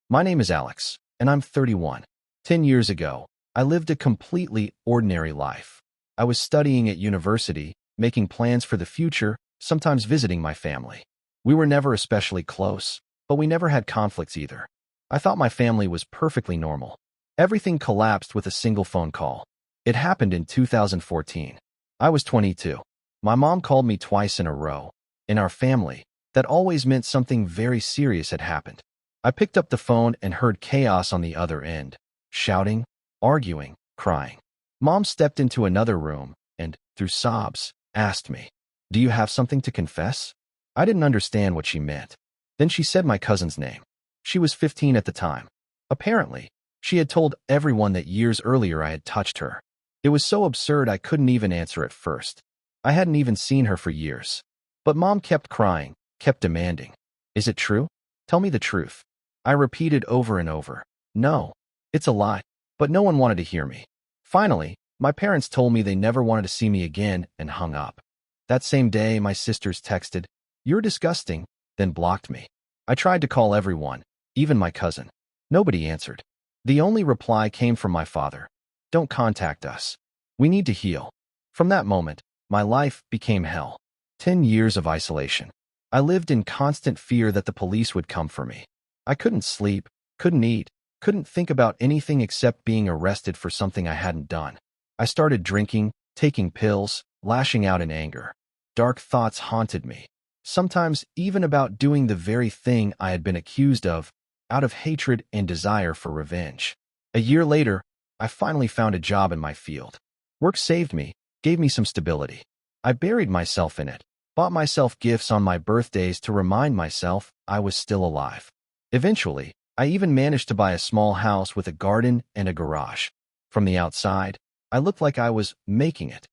My name is Alex, and I'm 31. 10 years ago, I lived a completely ordinary life. I was studying at university, making plans for the future, sometimes visiting my family. We were never especially close, but we never had conflicts either. I thought my family was perfectly normal. Everything collapsed with a single phone call. It happened in 2014. I was 22. My mom called me twice in a row. In our family, that always meant something very serious had happened. I picked up the phone and heard chaos on the other end. Shouting, arguing, crying. Mom stepped into another room and, through sobs, asked me, "Do you have something to confess?" I didn't understand what she meant. Then she said my cousin's name. She was 15 at the time. Apparently, she had told everyone that years earlier I had touched her. It was so absurd I couldn't even answer at first. I hadn't even seen her for years. But Mom kept crying, kept demanding. "Is it true? Tell me the truth." I repeated over and over, "No, it's a lie." But no one wanted to hear me. Finally, my parents told me they never wanted to see me again and hung up. That same day, my sisters texted, "You're disgusting," then blocked me. I tried to call everyone, even my cousin. Nobody answered. The only reply came from my father. "Don't contact us. We need to heal." From that moment, my life became hell. 10 years of isolation. I lived in constant fear that the police would come for me. I couldn't sleep, couldn't eat, couldn't think about anything except being arrested for something I hadn't done. I started drinking, taking pills, lashing out in anger. Dark thoughts haunted me, sometimes even about doing the very thing I had been accused of, out of hatred and desire for revenge. A year later, I finally found a job in my field. Work saved me, gave me some stability. I buried myself in it, bought myself gifts on my birthdays to remind myself I was still alive. Eventually, I even managed to buy a small house with a garden and a garage. From the outside, I looked like I was making it.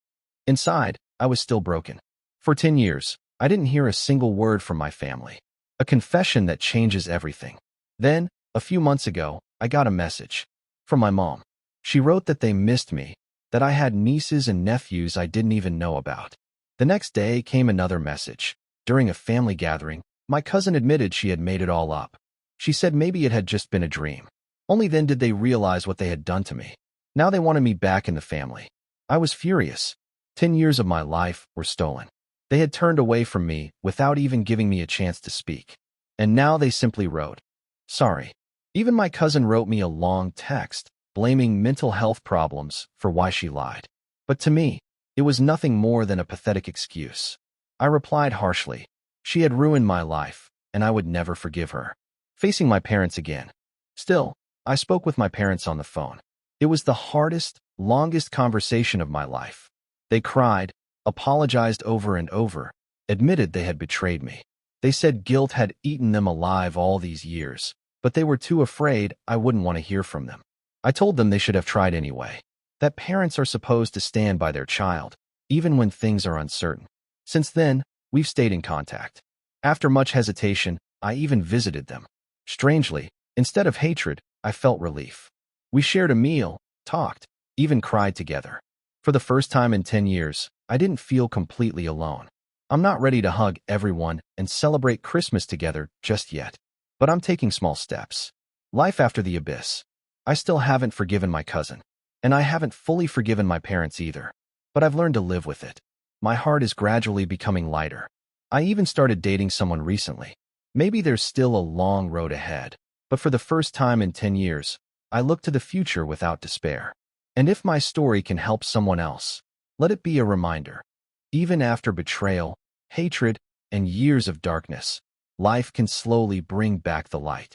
Inside, I was still broken. For 10 years, I didn't hear a single word from my family. A confession that changes everything. Then, a few months ago, I got a message from my mom. She wrote that they missed me, that I had nieces and nephews I didn't even know about. The next day came another message. During a family gathering, my cousin admitted she had made it all up. She said maybe it had just been a dream. Only then did they realize what they had done to me. Now they wanted me back in the family. I was furious. 10 years of my life were stolen. They had turned away from me without even giving me a chance to speak. And now they simply wrote, "Sorry." Even my cousin wrote me a long text, blaming mental health problems for why she lied. But to me, it was nothing more than a pathetic excuse. I replied harshly. She had ruined my life, and I would never forgive her. Facing my parents again. Still, I spoke with my parents on the phone. It was the hardest, longest conversation of my life. They cried, apologized over and over, admitted they had betrayed me. They said guilt had eaten them alive all these years, but they were too afraid I wouldn't want to hear from them. I told them they should have tried anyway, that parents are supposed to stand by their child, even when things are uncertain. Since then, we've stayed in contact. After much hesitation, I even visited them. Strangely, instead of hatred, I felt relief. We shared a meal, talked, even cried together. For the first time in 10 years, I didn't feel completely alone. I'm not ready to hug everyone and celebrate Christmas together just yet, but I'm taking small steps. Life after the abyss. I still haven't forgiven my cousin, and I haven't fully forgiven my parents either, but I've learned to live with it. My heart is gradually becoming lighter. I even started dating someone recently. Maybe there's still a long road ahead, but for the first time in 10 years, I look to the future without despair. And if my story can help someone else, let it be a reminder. Even after betrayal, hatred, and years of darkness, life can slowly bring back the light.